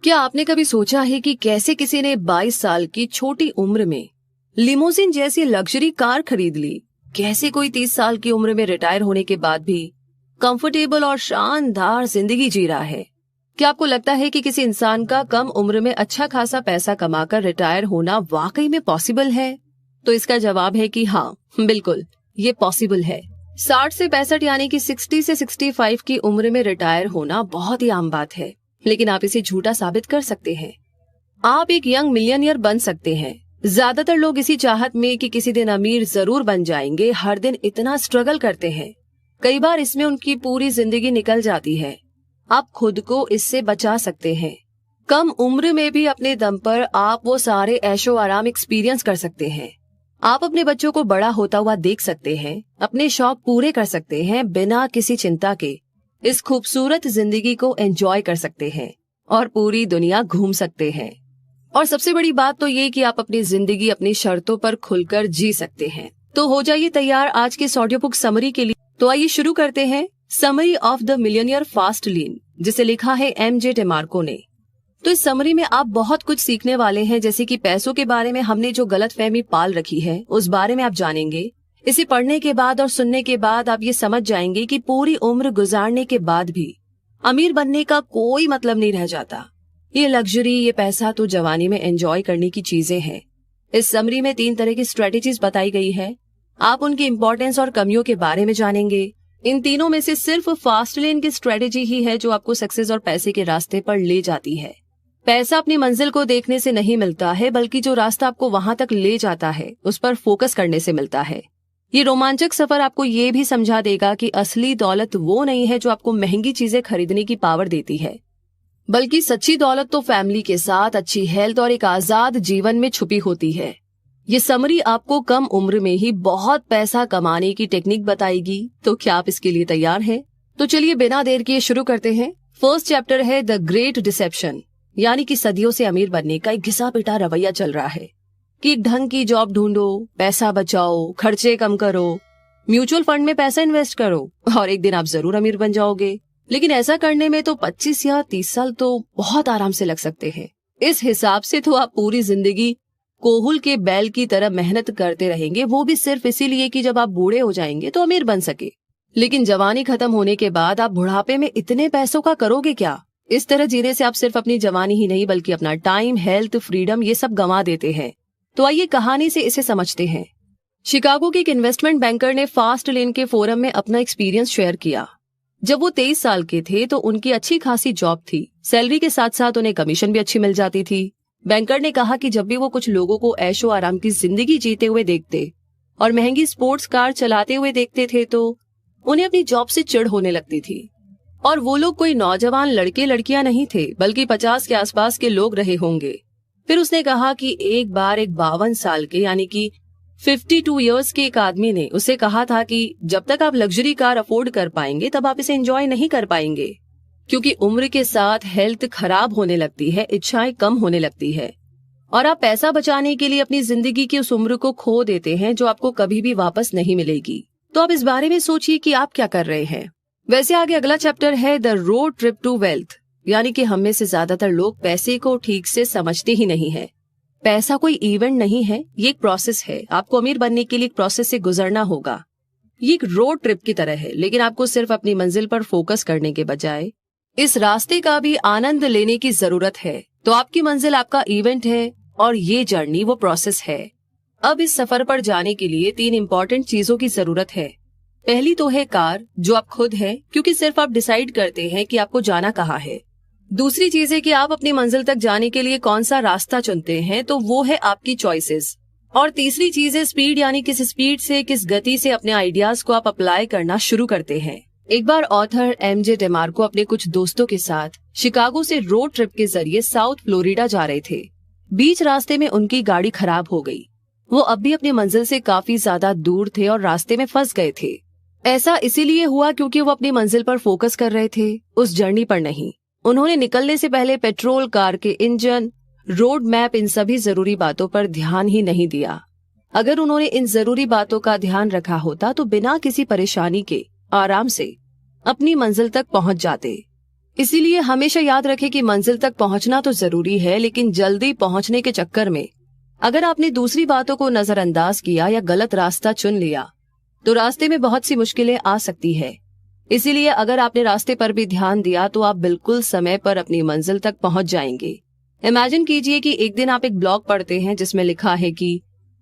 क्या आपने कभी सोचा है कि कैसे किसी ने 22 साल की छोटी उम्र में लिमोजिन जैसी लग्जरी कार खरीद ली? कैसे कोई 30 साल की उम्र में रिटायर होने के बाद भी कंफर्टेबल और शानदार जिंदगी जी रहा है? क्या आपको लगता है कि किसी इंसान का कम उम्र में अच्छा खासा पैसा कमाकर रिटायर होना वाकई में पॉसिबल है? तो इसका जवाब है कि हाँ, बिल्कुल ये पॉसिबल है। 60 से 65 यानी कि 60 से 65 की उम्र में रिटायर होना बहुत ही आम बात है, लेकिन आप इसे झूठा साबित कर सकते हैं। आप एक यंग मिलियनियर बन सकते हैं। ज्यादातर लोग इसी चाहत में कि किसी दिन अमीर जरूर बन जाएंगे, हर दिन इतना स्ट्रगल करते हैं। कई बार इसमें उनकी पूरी जिंदगी निकल जाती है। आप खुद को इससे बचा सकते हैं। कम उम्र में भी अपने दम पर आप वो सारे ऐशो आराम एक्सपीरियंस कर सकते हैं। आप अपने बच्चों को बड़ा होता हुआ देख सकते हैं, अपने शौक पूरे कर सकते हैं बिना किसी चिंता के। इस खूबसूरत जिंदगी को एंजॉय कर सकते हैं और पूरी दुनिया घूम सकते हैं। और सबसे बड़ी बात तो ये कि आप अपनी जिंदगी अपनी शर्तों पर खुलकर जी सकते हैं। तो हो जाइए तैयार आज के ऑडियो बुक समरी के लिए। तो आइए शुरू करते हैं summary of the millionaire fast lane, जिसे लिखा है एमजे डेमार्को ने। तो इस समरी में आप बहुत कुछ सीखने वाले हैं, जैसे कि पैसों के बारे में हमने जो गलतफहमी पाल रखी है उस बारे में आप जानेंगे। इसे पढ़ने के बाद और सुनने के बाद आप ये समझ जाएंगे कि पूरी उम्र गुजारने के बाद भी अमीर बनने का कोई मतलब नहीं रह जाता। ये लग्जरी, ये पैसा तो जवानी में एंजॉय करने की चीजें हैं। इस समरी में 3 तरह की स्ट्रेटेजीज बताई गई है। आप उनकी इंपॉर्टेंस और कमियों के बारे में जानेंगे। इन तीनों में से सिर्फ फास्ट लेन की स्ट्रेटेजी ही है जो आपको सक्सेस और पैसे के रास्ते पर ले जाती है। पैसा अपनी मंजिल को देखने से नहीं मिलता है, बल्कि जो रास्ता आपको वहां तक ले जाता है उस पर फोकस करने से मिलता है। ये रोमांचक सफर आपको ये भी समझा देगा कि असली दौलत वो नहीं है जो आपको महंगी चीजें खरीदने की पावर देती है, बल्कि सच्ची दौलत तो फैमिली के साथ अच्छी हेल्थ और एक आजाद जीवन में छुपी होती है। ये समरी आपको कम उम्र में ही बहुत पैसा कमाने की टेक्निक बताएगी। तो क्या आप इसके लिए तैयार हैं? तो चलिए बिना देर किए शुरू करते हैं। फर्स्ट चैप्टर है द ग्रेट डिसेप्शन, यानी कि सदियों से अमीर बनने का एक घिसा पिटा रवैया चल रहा है कि एक ढंग की जॉब ढूंढो, पैसा बचाओ, खर्चे कम करो, म्यूचुअल फंड में पैसा इन्वेस्ट करो और एक दिन आप जरूर अमीर बन जाओगे। लेकिन ऐसा करने में तो 25 या 30 साल तो बहुत आराम से लग सकते हैं। इस हिसाब से तो आप पूरी जिंदगी कोहुल के बैल की तरह मेहनत करते रहेंगे, वो भी सिर्फ इसीलिए कि जब आप बूढ़े हो जाएंगे तो अमीर बन सके। लेकिन जवानी खत्म होने के बाद आप बुढ़ापे में इतने पैसों का करोगे क्या? इस तरह जीने से आप सिर्फ अपनी जवानी ही नहीं बल्कि अपना टाइम, हेल्थ, फ्रीडम ये सब गंवा देते हैं। तो आइए कहानी से इसे समझते हैं। शिकागो के एक इन्वेस्टमेंट बैंकर ने फास्ट लेन के फोरम में अपना एक्सपीरियंस शेयर किया। जब वो 23 साल के थे तो उनकी अच्छी खासी जॉब थी। सैलरी के साथ साथ उन्हें कमीशन भी अच्छी मिल जाती थी। बैंकर ने कहा कि जब भी वो कुछ लोगों को ऐशो आराम की जिंदगी जीते हुए देखते और महंगी स्पोर्ट्स कार चलाते हुए देखते थे तो उन्हें अपनी जॉब से चिढ़ होने लगती थी। और वो लोग कोई नौजवान लड़के लड़कियां नहीं थे, बल्कि 50 के आसपास के लोग रहे होंगे। फिर उसने कहा कि एक बार एक 52 साल के यानी कि 52 इयर्स के एक आदमी ने उसे कहा था कि जब तक आप लग्जरी कार अफोर्ड कर पाएंगे तब आप इसे एंजॉय नहीं कर पाएंगे, क्योंकि उम्र के साथ हेल्थ खराब होने लगती है, इच्छाएं कम होने लगती है और आप पैसा बचाने के लिए अपनी जिंदगी की उस उम्र को खो देते हैं जो आपको कभी भी वापस नहीं मिलेगी। तो आप इस बारे में सोचिए कि आप क्या कर रहे हैं। वैसे आगे अगला चैप्टर है the road trip to wealth, यानी कि हम में से ज्यादातर लोग पैसे को ठीक से समझते ही नहीं है। पैसा कोई इवेंट नहीं है, ये एक प्रोसेस है। आपको अमीर बनने के लिए एक प्रोसेस से गुजरना होगा। ये एक रोड ट्रिप की तरह है, लेकिन आपको सिर्फ अपनी मंजिल पर फोकस करने के बजाय इस रास्ते का भी आनंद लेने की जरूरत है। तो आपकी मंजिल आपका इवेंट है और ये जर्नी वो प्रोसेस है। अब इस सफर पर जाने के लिए 3 इंपॉर्टेंट चीजों की जरूरत है। पहली तो है कार, जो आप खुद हैं, क्योंकि सिर्फ आप डिसाइड करते हैं कि आपको जाना कहाँ है। दूसरी चीज है कि आप अपनी मंजिल तक जाने के लिए कौन सा रास्ता चुनते हैं, तो वो है आपकी चॉइसेस। और तीसरी चीज है स्पीड, यानी किस स्पीड से, किस गति से अपने आइडियाज को आप अप्लाई करना शुरू करते हैं। एक बार ऑथर एमजे डेमार्को अपने कुछ दोस्तों के साथ शिकागो से रोड ट्रिप के जरिए साउथ फ्लोरिडा जा रहे थे। बीच रास्ते में उनकी गाड़ी खराब हो गई। वो अब भी अपनी मंजिल से काफी ज्यादा दूर थे और रास्ते में फंस गए थे। ऐसा इसीलिए हुआ क्योंकि वो अपनी मंजिल पर फोकस कर रहे थे, उस जर्नी पर नहीं। उन्होंने निकलने से पहले पेट्रोल, कार के इंजन, रोड मैप, इन सभी जरूरी बातों पर ध्यान ही नहीं दिया। अगर उन्होंने इन जरूरी बातों का ध्यान रखा होता तो बिना किसी परेशानी के आराम से अपनी मंजिल तक पहुंच जाते। इसीलिए हमेशा याद रखें कि मंजिल तक पहुंचना तो जरूरी है, लेकिन जल्दी पहुंचने के चक्कर में अगर आपने दूसरी बातों को नजरअंदाज किया या गलत रास्ता चुन लिया तो रास्ते में बहुत सी मुश्किलें आ सकती है। इसीलिए अगर आपने रास्ते पर भी ध्यान दिया तो आप बिल्कुल समय पर अपनी मंजिल तक पहुंच जाएंगे। इमेजिन कीजिए कि एक दिन आप एक ब्लॉग पढ़ते हैं जिसमें लिखा है कि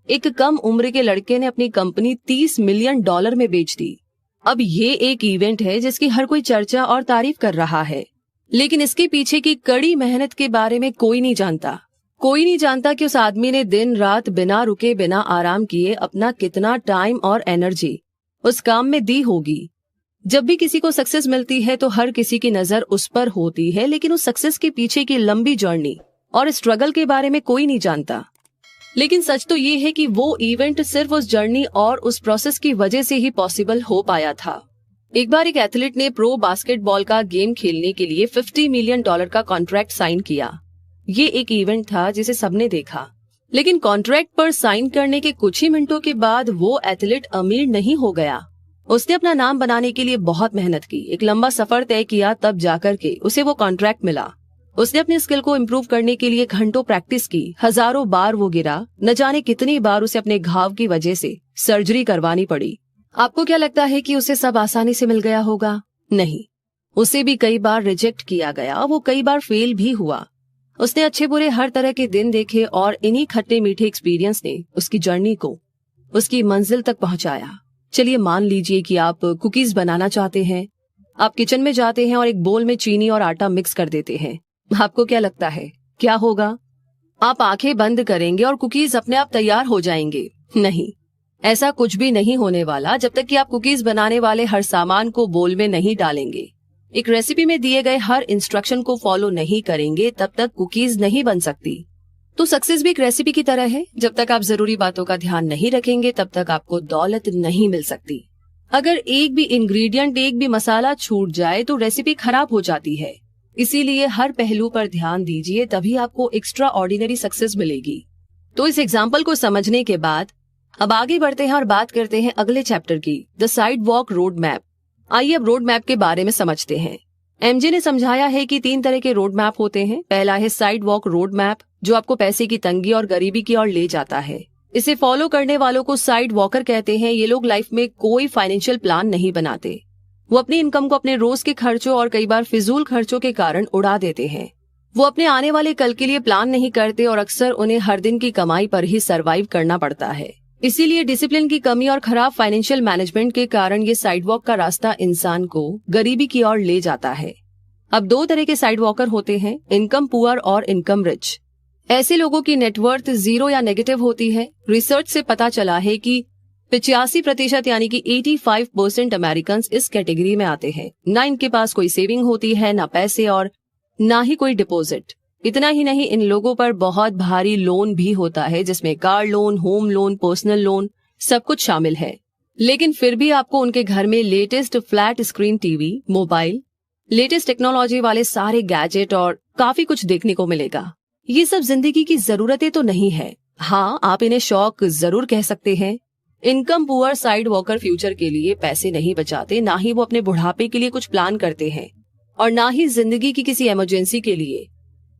एक कम उम्र के लड़के ने अपनी कंपनी $30 मिलियन में बेच दी। अब ये एक इवेंट है जिसकी हर कोई चर्चा और तारीफ कर रहा है, लेकिन इसके पीछे की कड़ी मेहनत के बारे में कोई नहीं जानता। कोई नहीं जानता कि उस आदमी ने दिन रात बिना रुके बिना आराम किए अपना कितना टाइम और एनर्जी उस काम में दी होगी। जब भी किसी को सक्सेस मिलती है तो हर किसी की नजर उस पर होती है, लेकिन उस सक्सेस के पीछे की लंबी जर्नी और स्ट्रगल के बारे में कोई नहीं जानता। लेकिन सच तो ये है कि वो इवेंट सिर्फ उस जर्नी और उस प्रोसेस की वजह से ही पॉसिबल हो पाया था। एक बार एक एथलीट ने प्रो बास्केटबॉल का गेम खेलने के लिए $50 मिलियन का कॉन्ट्रैक्ट साइन किया। ये एक इवेंट था जिसे सबने देखा, लेकिन कॉन्ट्रैक्ट पर साइन करने के कुछ ही मिनटों के बाद वो एथलीट अमीर नहीं हो गया। उसने अपना नाम बनाने के लिए बहुत मेहनत की, एक लंबा सफर तय किया, तब जाकर के उसे वो कॉन्ट्रैक्ट मिला। उसने अपने स्किल को इम्प्रूव करने के लिए घंटों प्रैक्टिस की, हजारों बार वो गिरा, न जाने कितनी बार उसे अपने घाव की वजह से सर्जरी करवानी पड़ी। आपको क्या लगता है कि उसे सब आसानी से मिल गया होगा? नहीं, उसे भी कई बार रिजेक्ट किया गया, वो कई बार फेल भी हुआ। उसने अच्छे बुरे हर तरह के दिन देखे और इन्हीं खट्टे मीठे एक्सपीरियंस ने उसकी जर्नी को उसकी मंजिल तक पहुंचाया। चलिए मान लीजिए कि आप कुकीज बनाना चाहते हैं। आप किचन में जाते हैं और एक बोल में चीनी और आटा मिक्स कर देते हैं। आपको क्या लगता है क्या होगा? आप आंखें बंद करेंगे और कुकीज अपने आप तैयार हो जाएंगे? नहीं, ऐसा कुछ भी नहीं होने वाला जब तक कि आप कुकीज बनाने वाले हर सामान को बोल में नहीं डालेंगे, एक रेसिपी में दिए गए हर इंस्ट्रक्शन को फॉलो नहीं करेंगे, तब तक कुकीज नहीं बन सकती। तो सक्सेस भी एक रेसिपी की तरह है, जब तक आप जरूरी बातों का ध्यान नहीं रखेंगे तब तक आपको दौलत नहीं मिल सकती। अगर एक भी इंग्रेडिएंट, एक भी मसाला छूट जाए तो रेसिपी खराब हो जाती है। इसीलिए हर पहलू पर ध्यान दीजिए, तभी आपको एक्स्ट्रा ऑर्डिनरी सक्सेस मिलेगी। तो इस एग्जाम्पल को समझने के बाद अब आगे बढ़ते हैं और बात करते हैं अगले चैप्टर की, the side walk road map. आइए अब रोड मैप के बारे में समझते हैं। एमजे ने समझाया है कि 3 तरह के रोड मैप होते हैं। पहला है साइड वॉक रोड मैप, जो आपको पैसे की तंगी और गरीबी की ओर ले जाता है। इसे फॉलो करने वालों को साइड वॉकर कहते हैं। ये लोग लाइफ में कोई फाइनेंशियल प्लान नहीं बनाते। वो अपनी इनकम को अपने रोज के खर्चों और कई बार फिजूल खर्चों के कारण उड़ा देते हैं। वो अपने आने वाले कल के लिए प्लान नहीं करते और अक्सर उन्हें हर दिन की कमाई पर ही सरवाइव करना पड़ता है। इसीलिए डिसिप्लिन की कमी और खराब फाइनेंशियल मैनेजमेंट के कारण ये साइड वॉक का रास्ता इंसान को गरीबी की ओर ले जाता है। अब 2 तरह के साइड वॉकर होते हैं, इनकम पुअर और इनकम रिच। ऐसे लोगों की नेटवर्थ 0 या नेगेटिव होती है। रिसर्च से पता चला है कि 85% यानी कि 85% अमेरिकन इस कैटेगरी में आते हैं। ना इनके पास कोई सेविंग होती है, ना पैसे और ना ही कोई डिपॉजिट। इतना ही नहीं, इन लोगों पर बहुत भारी लोन भी होता है, जिसमें car loan, home loan, personal loan सब कुछ शामिल है। लेकिन फिर भी आपको उनके घर में latest flat screen TV, mobile, latest technology वाले सारे गैजेट और काफी कुछ देखने को मिलेगा। ये सब जिंदगी की जरूरतें तो नहीं है। हाँ, आप इन्हें शौक जरूर कह सकते हैं। Income poor side walker future के लिए पैसे नहीं बचाते, ना ही वो अपने बुढ़ापे के लिए कुछ प्लान करते हैं और ना ही जिंदगी की किसी इमरजेंसी के लिए।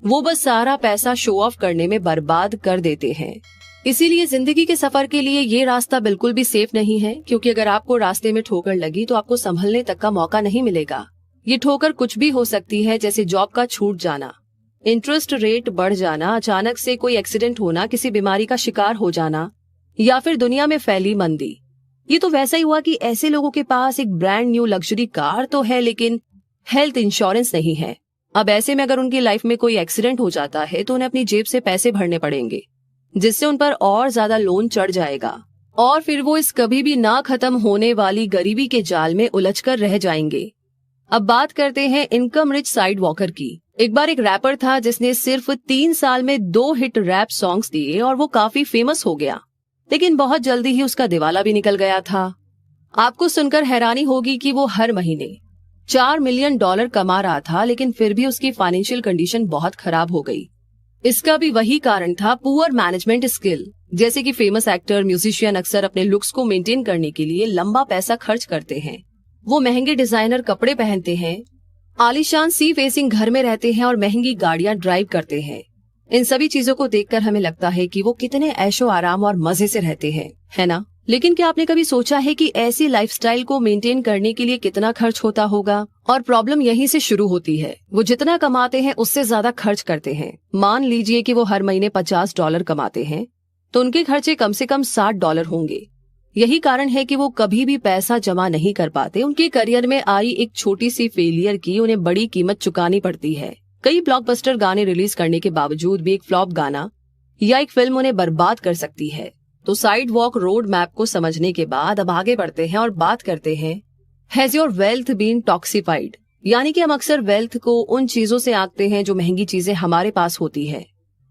वो बस सारा पैसा शो ऑफ करने में बर्बाद कर देते हैं। इसीलिए जिंदगी के सफर के लिए ये रास्ता बिल्कुल भी सेफ नहीं है, क्योंकि अगर आपको रास्ते में ठोकर लगी तो आपको संभलने तक का मौका नहीं मिलेगा। ये ठोकर कुछ भी हो सकती है, जैसे जॉब का छूट जाना, इंटरेस्ट रेट बढ़ जाना, अचानक से कोई एक्सीडेंट होना, किसी बीमारी का शिकार हो जाना या फिर दुनिया में फैली मंदी। ये तो वैसा ही हुआ कि ऐसे लोगों के पास एक ब्रांड न्यू लग्जरी कार तो है, लेकिन हेल्थ इंश्योरेंस नहीं है। अब ऐसे में अगर उनकी लाइफ में कोई एक्सीडेंट हो जाता है तो उन्हें अपनी जेब से पैसे भरने पड़ेंगे, जिससे उन पर और ज्यादा लोन चढ़ जाएगा और फिर वो इस कभी भी ना खत्म होने वाली गरीबी के जाल में उलझकर रह जाएंगे। अब बात करते हैं इनकम रिच साइड वॉकर की। एक बार एक रैपर था जिसने सिर्फ 3 साल में 2 हिट रैप सॉन्ग्स दिए और वो काफी फेमस हो गया, लेकिन बहुत जल्दी ही उसका दिवाला भी निकल गया था। आपको सुनकर हैरानी होगी कि वो हर महीने $4 मिलियन कमा रहा था, लेकिन फिर भी उसकी फाइनेंशियल कंडीशन बहुत खराब हो गई। इसका भी वही कारण था, पुअर मैनेजमेंट स्किल। जैसे कि फेमस एक्टर, म्यूजिशियन अक्सर अपने लुक्स को मेंटेन करने के लिए लंबा पैसा खर्च करते हैं। वो महंगे डिजाइनर कपड़े पहनते हैं, आलीशान सी फेसिंग घर में रहते हैं और महंगी गाड़ियां ड्राइव करते हैं। इन सभी चीजों को देखकर हमें लगता है कि वो कितने ऐशो आराम और मजे से रहते हैं, है ना? लेकिन क्या आपने कभी सोचा है कि ऐसी लाइफस्टाइल को मेंटेन करने के लिए कितना खर्च होता होगा? और प्रॉब्लम यहीं से शुरू होती है। वो जितना कमाते हैं उससे ज्यादा खर्च करते हैं। मान लीजिए कि वो हर महीने $50 कमाते हैं, तो उनके खर्चे कम से कम $60 होंगे। यही कारण है कि वो कभी भी पैसा जमा नहीं कर पाते। उनके करियर में आई एक छोटी सी फेलियर की उन्हें बड़ी कीमत चुकानी पड़ती है। कई ब्लॉकबस्टर गाने रिलीज करने के बावजूद भी एक फ्लॉप गाना या एक फिल्म उन्हें बर्बाद कर सकती है। तो साइड वॉक रोड मैप को समझने के बाद अब आगे बढ़ते हैं और बात करते हैं, हैज योर वेल्थ बीन टॉक्सिफाइड? यानी कि हम अक्सर वेल्थ को उन चीजों से आंकते हैं जो महंगी चीजें हमारे पास होती है,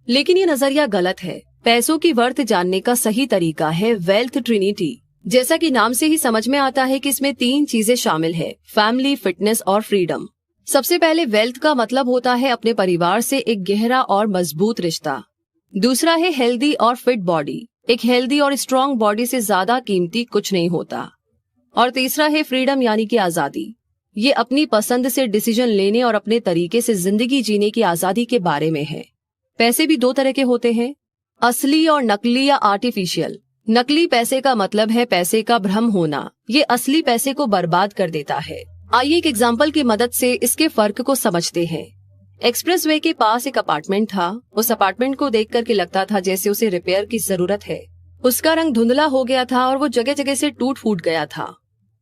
लेकिन ये नजरिया गलत है। पैसों की वर्थ जानने का सही तरीका है वेल्थ ट्रिनिटी। जैसा कि नाम से ही समझ में आता है कि इसमें 3 चीजें शामिल है, फैमिली, फिटनेस और फ्रीडम। सबसे पहले वेल्थ का मतलब होता है अपने परिवार से एक गहरा और मजबूत रिश्ता। दूसरा है हेल्दी और फिट बॉडी। एक हेल्दी और स्ट्रॉन्ग बॉडी से ज्यादा कीमती कुछ नहीं होता। और तीसरा है फ्रीडम, यानी कि आजादी। ये अपनी पसंद से डिसीजन लेने और अपने तरीके से जिंदगी जीने की आजादी के बारे में है। पैसे भी 2 तरह के होते हैं, असली और नकली या आर्टिफिशियल। नकली पैसे का मतलब है पैसे का भ्रम होना। ये असली पैसे को बर्बाद कर देता है। आइए एक एग्जाम्पल की मदद से इसके फर्क को समझते हैं। एक्सप्रेसवे के पास एक अपार्टमेंट था। उस अपार्टमेंट को देख करके लगता था जैसे उसे रिपेयर की जरूरत है। उसका रंग धुंधला हो गया था और वो जगह जगह से टूट फूट गया था।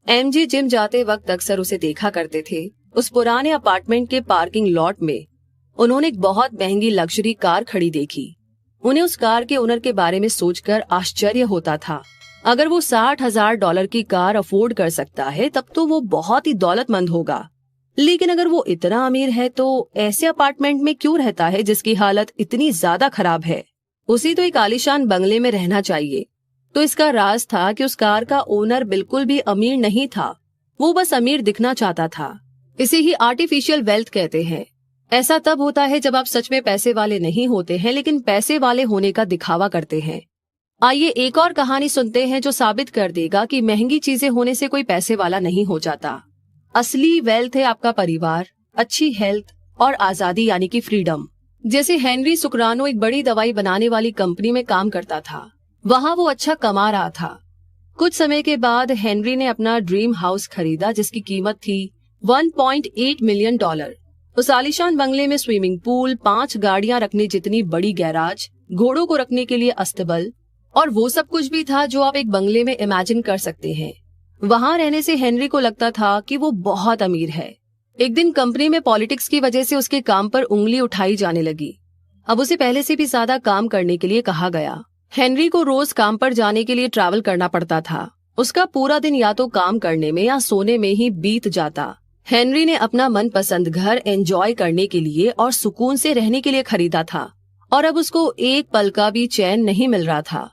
एमजी जिम जाते वक्त अक्सर उसे देखा करते थे। उस पुराने अपार्टमेंट के पार्किंग लॉट में उन्होंने एक बहुत महंगी लग्जरी कार खड़ी देखी। उन्हें उस कार के ओनर के बारे में सोचकर आश्चर्य होता था। अगर वो $60,000 की कार अफोर्ड कर सकता है तब तो वो बहुत ही दौलतमंद होगा। लेकिन अगर वो इतना अमीर है तो ऐसे अपार्टमेंट में क्यों रहता है जिसकी हालत इतनी ज्यादा खराब है? उसी तो एक आलीशान बंगले में रहना चाहिए। तो इसका राज था कि उस कार का ओनर बिल्कुल भी अमीर नहीं था, वो बस अमीर दिखना चाहता था। इसे ही आर्टिफिशियल वेल्थ कहते हैं। ऐसा तब होता है जब आप सच में पैसे वाले नहीं होते हैं, लेकिन पैसे वाले होने का दिखावा करते हैं। आइए एक और कहानी सुनते हैं जो साबित कर देगा कि महंगी चीजें होने से कोई पैसे वाला नहीं हो जाता। असली वेल्थ है आपका परिवार, अच्छी हेल्थ और आजादी, यानी कि फ्रीडम। जैसे हेनरी सुकरानो एक बड़ी दवाई बनाने वाली कंपनी में काम करता था। वहाँ वो अच्छा कमा रहा था। कुछ समय के बाद हेनरी ने अपना ड्रीम हाउस खरीदा जिसकी कीमत थी $1.8 मिलियन। उस आलीशान बंगले में स्विमिंग पूल, 5 गाड़ियां रखने जितनी बड़ी गैराज, घोड़ों को रखने के लिए अस्तबल और वो सब कुछ भी था जो आप एक बंगले में इमेजिन कर सकते हैं। वहाँ रहने से हेनरी को लगता था कि वो बहुत अमीर है। एक दिन कंपनी में पॉलिटिक्स की वजह से उसके काम पर उंगली उठाई जाने लगी। अब उसे पहले से भी ज्यादा काम करने के लिए कहा गया। हेनरी को रोज काम पर जाने के लिए ट्रैवल करना पड़ता था। उसका पूरा दिन या तो काम करने में या सोने में ही बीत जाता। हेनरी ने अपना मनपसंद घर एंजॉय करने के लिए और सुकून से रहने के लिए खरीदा था और अब उसको एक पल का भी चैन नहीं मिल रहा था।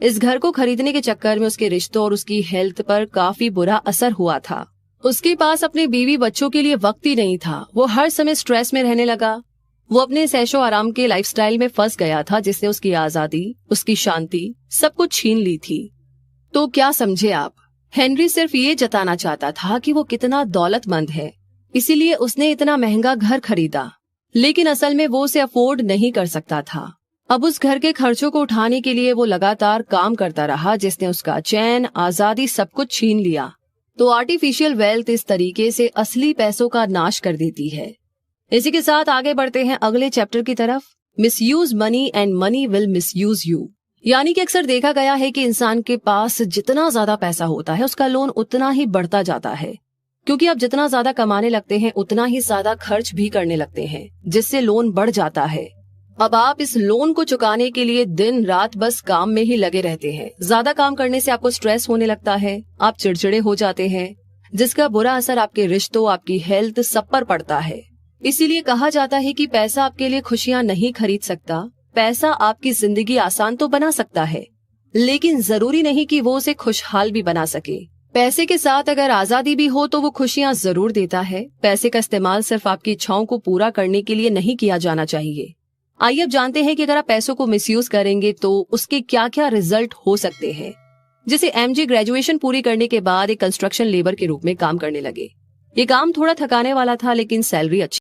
इस घर को खरीदने के चक्कर में उसके रिश्तों और उसकी हेल्थ पर काफी बुरा असर हुआ था। उसके पास अपने बीवी बच्चों के लिए वक्त ही नहीं था। वो हर समय स्ट्रेस में रहने लगा। वो अपने ऐशो आराम के लाइफस्टाइल में फंस गया था जिसने उसकी आजादी, उसकी शांति सब कुछ छीन ली थी। तो क्या समझे आप? हेनरी सिर्फ ये जताना चाहता था कि वो कितना दौलतमंद है, इसीलिए उसने इतना महंगा घर खरीदा, लेकिन असल में वो उसे अफोर्ड नहीं कर सकता था। अब उस घर के खर्चों को उठाने के लिए वो लगातार काम करता रहा जिसने उसका चैन, आजादी सब कुछ छीन लिया। तो आर्टिफिशियल वेल्थ इस तरीके से असली पैसों का नाश कर देती है। इसी के साथ आगे बढ़ते हैं अगले चैप्टर की तरफ, misuse money and money will misuse you. यानी कि अक्सर देखा गया है कि इंसान के पास जितना ज्यादा पैसा होता है उसका लोन उतना ही बढ़ता जाता है, क्योंकि आप जितना ज्यादा कमाने लगते हैं उतना ही ज्यादा खर्च भी करने लगते हैं, जिससे लोन बढ़ जाता है। अब आप इस लोन को चुकाने के लिए दिन रात बस काम में ही लगे रहते हैं। ज्यादा काम करने से आपको स्ट्रेस होने लगता है, आप चिड़चिड़े हो जाते हैं, जिसका बुरा असर आपके रिश्तों, आपकी हेल्थ सब पर पड़ता है। इसीलिए कहा जाता है कि पैसा आपके लिए खुशियां नहीं खरीद सकता। पैसा आपकी जिंदगी आसान तो बना सकता है, लेकिन जरूरी नहीं कि वो उसे खुशहाल भी बना सके। पैसे के साथ अगर आजादी भी हो तो वो खुशियां जरूर देता है। पैसे का इस्तेमाल सिर्फ आपकी इच्छाओं को पूरा करने के लिए नहीं किया जाना चाहिए। आइए अब जानते हैं कि अगर आप पैसों को मिसयूज करेंगे तो उसके क्या क्या रिजल्ट हो सकते हैं। जैसे एमजी ग्रेजुएशन पूरी करने के बाद एक कंस्ट्रक्शन लेबर के रूप में काम करने लगे। ये काम थोड़ा थकाने वाला था, लेकिन सैलरी अच्छी